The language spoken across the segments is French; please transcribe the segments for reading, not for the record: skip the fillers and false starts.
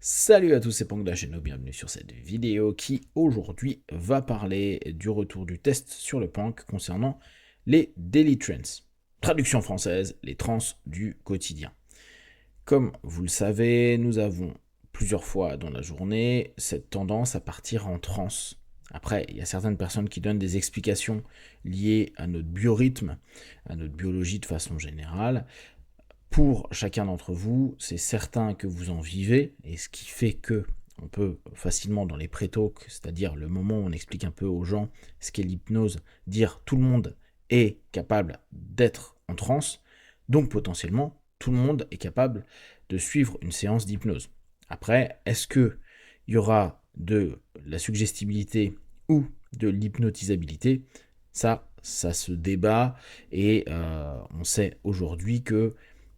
Salut à tous, c'est Pong de la chaîne, bienvenue sur cette vidéo qui aujourd'hui va parler du retour du test sur le Pank concernant les Daily Trends. Traduction française, les trans du quotidien. Comme vous le savez, nous avons plusieurs fois dans la journée cette tendance à partir en transe. Après, il y a certaines personnes qui donnent des explications liées à notre biorhythme, à notre biologie de façon générale. Pour chacun d'entre vous, c'est certain que vous en vivez, et ce qui fait que on peut facilement dans les pré-talks, c'est-à-dire le moment où on explique un peu aux gens ce qu'est l'hypnose, dire tout le monde est capable d'être en transe, donc potentiellement tout le monde est capable de suivre une séance d'hypnose. Après, est-ce qu'il y aura de la suggestibilité ou de l'hypnotisabilité? Ça se débat, et on sait aujourd'hui que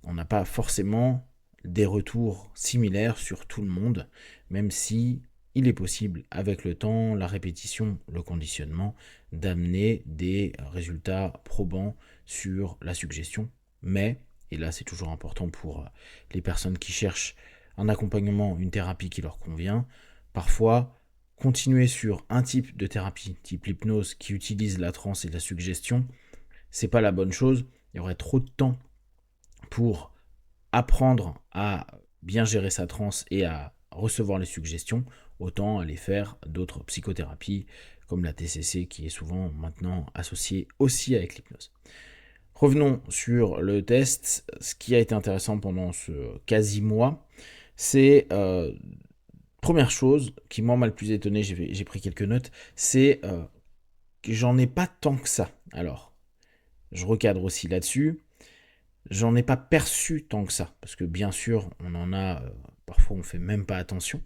on n'a pas forcément des retours similaires sur tout le monde, même si il est possible, avec le temps, la répétition, le conditionnement, d'amener des résultats probants sur la suggestion. Mais, et là c'est toujours important pour les personnes qui cherchent un accompagnement, une thérapie qui leur convient, parfois continuer sur un type de thérapie, type l'hypnose, qui utilise la transe et la suggestion, c'est pas la bonne chose. Il y aurait trop de temps pour apprendre à bien gérer sa transe et à recevoir les suggestions, autant aller faire d'autres psychothérapies comme la TCC qui est souvent maintenant associée aussi avec l'hypnose. Revenons sur le test. Ce qui a été intéressant pendant ce quasi-mois, c'est première chose qui m'a le plus étonné, j'ai pris quelques notes, c'est que j'en ai pas tant que ça. Alors, je recadre aussi là-dessus. J'en ai pas perçu tant que ça, parce que bien sûr, on en a, parfois on fait même pas attention,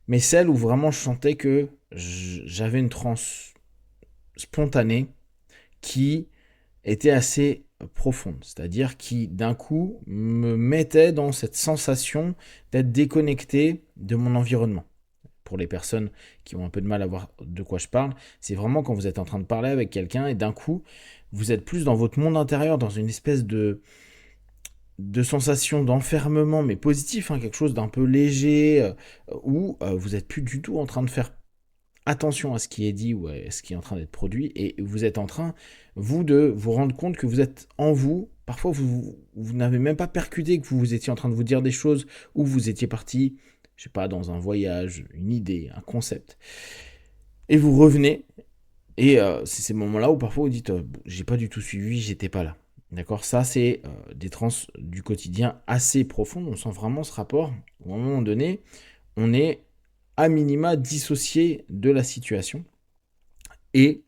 mais celle où vraiment je sentais que j'avais une transe spontanée qui était assez profonde, c'est-à-dire qui d'un coup me mettait dans cette sensation d'être déconnecté de mon environnement. Pour les personnes qui ont un peu de mal à voir de quoi je parle, c'est vraiment quand vous êtes en train de parler avec quelqu'un et d'un coup, vous êtes plus dans votre monde intérieur, dans une espèce de sensation d'enfermement, mais positif, hein, quelque chose d'un peu léger, où vous n'êtes plus du tout en train de faire attention à ce qui est dit ou à ce qui est en train d'être produit, et vous êtes en train, vous, de vous rendre compte que vous êtes en vous. Parfois, vous n'avez même pas percuté que vous étiez en train de vous dire des choses, ou vous étiez parti, je sais pas, dans un voyage, une idée, un concept, et vous revenez, et c'est ces moments-là où parfois vous dites j'ai pas du tout suivi, j'étais pas là. D'accord. Ça, c'est des trans du quotidien assez profondes. On sent vraiment ce rapport où, à un moment donné, on est à minima dissocié de la situation. Et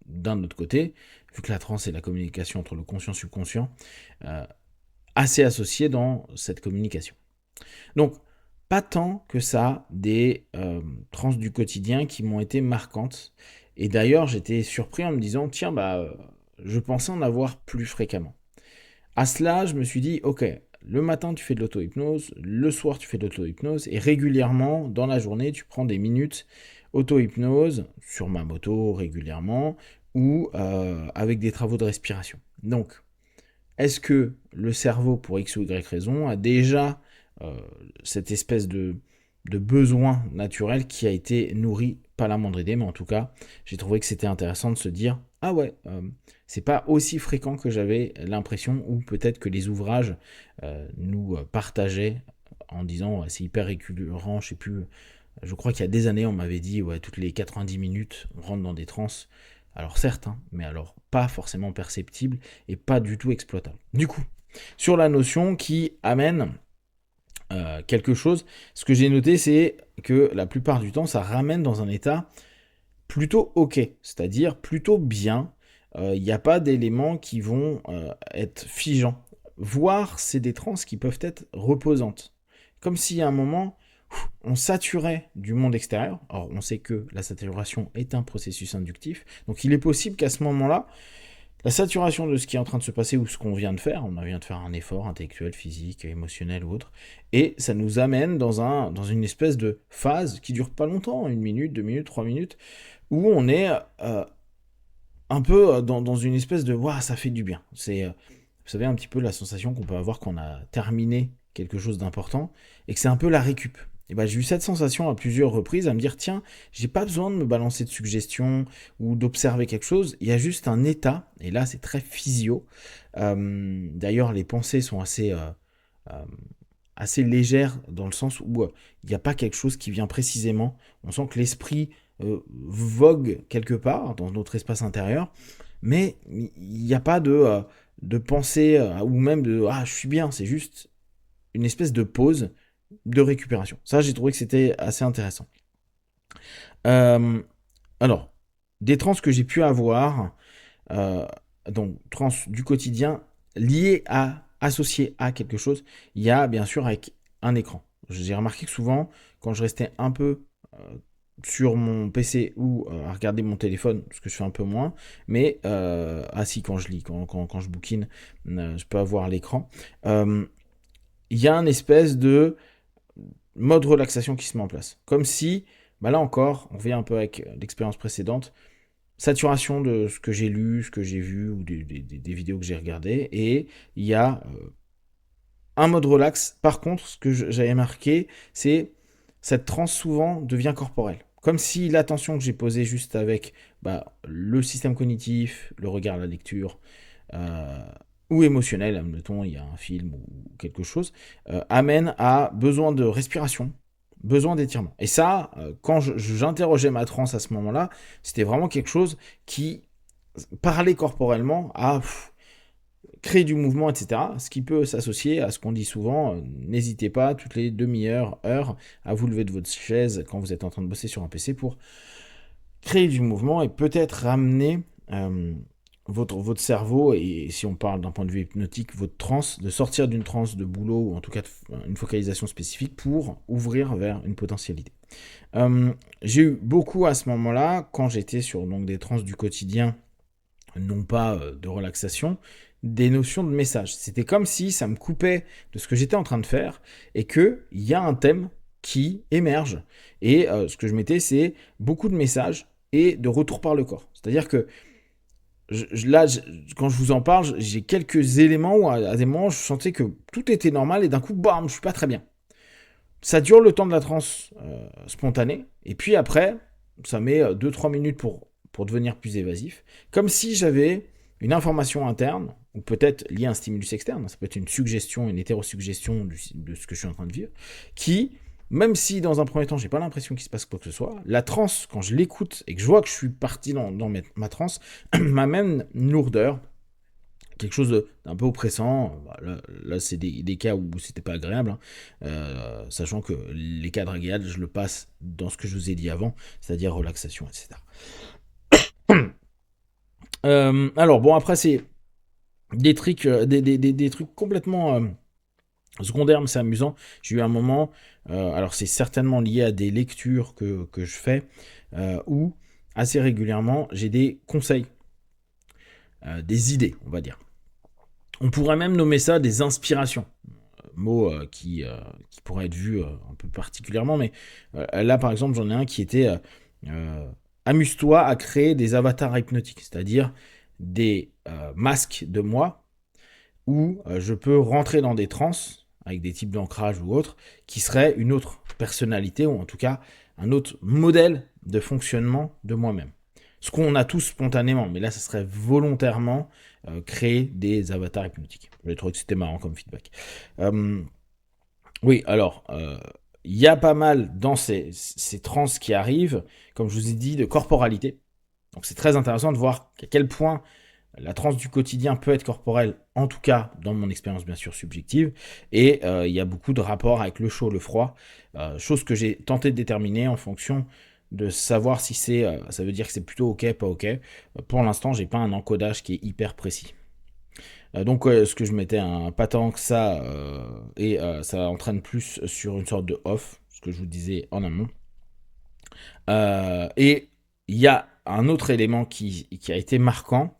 d'un autre côté, vu que la trans est la communication entre le conscient et le subconscient, assez associé dans cette communication. Donc, pas tant que ça des trans du quotidien qui m'ont été marquantes. Et d'ailleurs, j'étais surpris en me disant, tiens, je pensais en avoir plus fréquemment. À cela, je me suis dit, ok, le matin, tu fais de l'auto-hypnose, le soir, tu fais de l'auto-hypnose, et régulièrement, dans la journée, tu prends des minutes auto-hypnose, sur ma moto régulièrement, ou avec des travaux de respiration. Donc, est-ce que le cerveau, pour X ou Y raison, a déjà cette espèce de besoin naturel qui a été nourri, pas la moindre idée, mais en tout cas, j'ai trouvé que c'était intéressant de se dire, ah ouais, c'est pas aussi fréquent que j'avais l'impression, ou peut-être que les ouvrages nous partageaient en disant, ouais, c'est hyper récurrent, je sais plus, je crois qu'il y a des années, on m'avait dit, ouais, toutes les 90 minutes, on rentre dans des trans. Alors certes, hein, mais alors pas forcément perceptible et pas du tout exploitable. Du coup, sur la notion qui amène quelque chose, ce que j'ai noté, c'est que la plupart du temps, ça ramène dans un état plutôt ok, c'est-à-dire plutôt bien. Il n'y a pas d'éléments qui vont être figeants. Voire, c'est des trans qui peuvent être reposantes. Comme si à un moment, on saturait du monde extérieur. Or, on sait que la saturation est un processus inductif. Donc, il est possible qu'à ce moment-là, la saturation de ce qui est en train de se passer ou ce qu'on vient de faire, on vient de faire un effort intellectuel, physique, émotionnel ou autre, et ça nous amène dans une espèce de phase qui dure pas longtemps, 1 minute, 2 minutes, 3 minutes, où on est un peu dans une espèce de waouh, ça fait du bien. C'est, vous savez, un petit peu la sensation qu'on peut avoir quand on a terminé quelque chose d'important et que c'est un peu la récup. Et ben, j'ai eu cette sensation à plusieurs reprises à me dire, tiens, j'ai pas besoin de me balancer de suggestions ou d'observer quelque chose, il y a juste un état, et là c'est très physio. D'ailleurs, les pensées sont euh, assez légères dans le sens où il n'y a pas quelque chose qui vient précisément. On sent que l'esprit vogue quelque part dans notre espace intérieur, mais il n'y a pas de pensée ou même de ah, je suis bien, c'est juste une espèce de pause de récupération. Ça, j'ai trouvé que c'était assez intéressant. Euh, alors, des trans que j'ai pu avoir, euh, donc trans du quotidien, liées à, associées à quelque chose, il y a bien sûr avec un écran. J'ai remarqué que souvent, quand je restais un peu sur mon PC ou à regarder mon téléphone, ce que je fais un peu moins, mais si quand je lis, quand je bouquine, je peux avoir l'écran. Il y a un espèce de mode relaxation qui se met en place. Comme si, bah là encore, on revient un peu avec l'expérience précédente, saturation de ce que j'ai lu, ce que j'ai vu, ou des vidéos que j'ai regardées, et il y a un mode relax. Par contre, ce que j'avais marqué, c'est cette transe souvent devient corporelle. Comme si l'attention que j'ai posée juste avec le système cognitif, le regard, la lecture, euh, ou émotionnel, admettons, il y a un film ou quelque chose, amène à besoin de respiration, besoin d'étirement. Et ça, quand j'interrogeais ma transe à ce moment-là, c'était vraiment quelque chose qui parlait corporellement à créer du mouvement, etc. Ce qui peut s'associer à ce qu'on dit souvent, n'hésitez pas toutes les demi-heures, heures, à vous lever de votre chaise quand vous êtes en train de bosser sur un PC pour créer du mouvement et peut-être ramener votre cerveau, et si on parle d'un point de vue hypnotique, votre transe, de sortir d'une transe de boulot, ou en tout cas une focalisation spécifique pour ouvrir vers une potentialité. J'ai eu beaucoup à ce moment-là, quand j'étais sur donc, des transes du quotidien, non pas de relaxation, des notions de message. C'était comme si ça me coupait de ce que j'étais en train de faire et qu'il y a un thème qui émerge. Et ce que je mettais, c'est beaucoup de messages et de retour par le corps. C'est-à-dire que là, quand je vous en parle, j'ai quelques éléments où à des moments, je sentais que tout était normal et d'un coup, bam, je suis pas très bien. Ça dure le temps de la transe spontanée et puis après, ça met 2-3 minutes pour devenir plus évasif. Comme si j'avais une information interne, ou peut-être liée à un stimulus externe, ça peut être une suggestion, une hétérosuggestion de ce que je suis en train de vivre, qui, même si dans un premier temps, j'ai pas l'impression qu'il se passe quoi que ce soit, la transe, quand je l'écoute et que je vois que je suis parti dans ma transe, m'amène une lourdeur, quelque chose d'un peu oppressant. Là c'est des cas où c'était pas agréable, hein. Sachant que les cas agréables, je le passe dans ce que je vous ai dit avant, c'est-à-dire relaxation, etc. Alors bon, après c'est des trucs, des trucs complètement secondaires, mais c'est amusant. J'ai eu un moment, alors c'est certainement lié à des lectures que je fais, où assez régulièrement j'ai des conseils, des idées, on va dire. On pourrait même nommer ça des inspirations. Mot qui pourrait être vu un peu particulièrement, mais là par exemple j'en ai un qui était amuse-toi à créer des avatars hypnotiques, c'est-à-dire des masques de moi où je peux rentrer dans des trans avec des types d'ancrage ou autres qui seraient une autre personnalité ou en tout cas un autre modèle de fonctionnement de moi-même. Ce qu'on a tous spontanément, mais là ça serait volontairement créer des avatars hypnotiques. J'ai trouvé que c'était marrant comme feedback. Oui, alors, il y a pas mal dans ces trans qui arrivent, comme je vous ai dit, de corporalité. Donc c'est très intéressant de voir à quel point la transe du quotidien peut être corporelle, en tout cas dans mon expérience bien sûr subjective, et il y a beaucoup de rapports avec le chaud, le froid, chose que j'ai tenté de déterminer en fonction de savoir si ça veut dire que c'est plutôt ok, pas ok. Pour l'instant, j'ai pas un encodage qui est hyper précis. Donc ce que je mettais un pas tant que ça, et ça entraîne plus sur une sorte de off, ce que je vous disais en amont. Et il y a un autre élément qui a été marquant,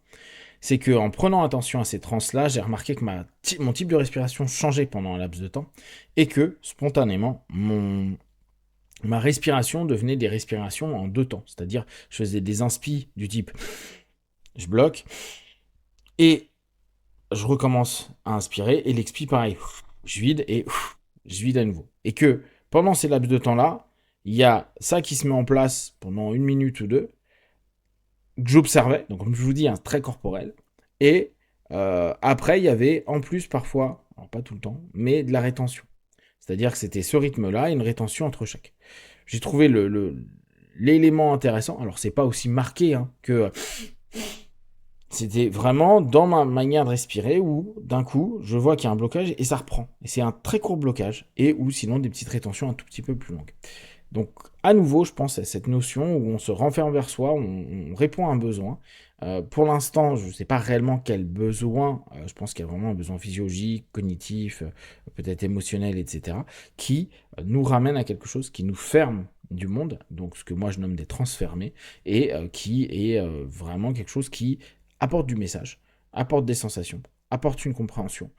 c'est qu'en prenant attention à ces trans-là, j'ai remarqué que mon type de respiration changeait pendant un laps de temps, et que spontanément, ma respiration devenait des respirations en deux temps. C'est-à-dire, je faisais des inspi du type, je bloque, et je recommence à inspirer, et l'expi pareil. Je vide et je vide à nouveau. Et que Pendant ces laps de temps-là, il y a ça qui se met en place pendant 1 minute ou 2, que j'observais, donc comme je vous dis, très corporel. Et après, il y avait en plus parfois, alors pas tout le temps, mais de la rétention. C'est-à-dire que c'était ce rythme-là et une rétention entre chaque. J'ai trouvé l'élément intéressant. Alors, c'est pas aussi marqué que c'était vraiment dans ma manière de respirer où d'un coup, je vois qu'il y a un blocage et ça reprend. Et c'est un très court blocage et ou sinon des petites rétentions un tout petit peu plus longues. Donc, à nouveau, je pense à cette notion où on se renferme vers soi, on répond à un besoin. Pour l'instant, je ne sais pas réellement quel besoin, je pense qu'il y a vraiment un besoin physiologique, cognitif, peut-être émotionnel, etc., qui nous ramène à quelque chose qui nous ferme du monde, donc ce que moi je nomme des transfermés, et qui est vraiment quelque chose qui apporte du message, apporte des sensations, apporte une compréhension,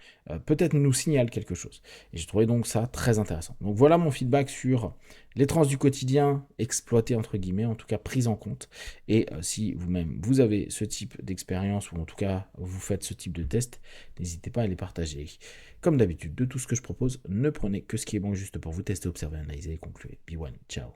peut-être nous signale quelque chose. Et j'ai trouvé donc ça très intéressant. Donc voilà mon feedback sur les trans du quotidien exploitées entre guillemets, en tout cas prises en compte. Et si vous-même vous avez ce type d'expérience ou en tout cas vous faites ce type de test, n'hésitez pas à les partager. Comme d'habitude, de tout ce que je propose, ne prenez que ce qui est bon juste pour vous tester, observer, analyser et conclure. Be one, ciao.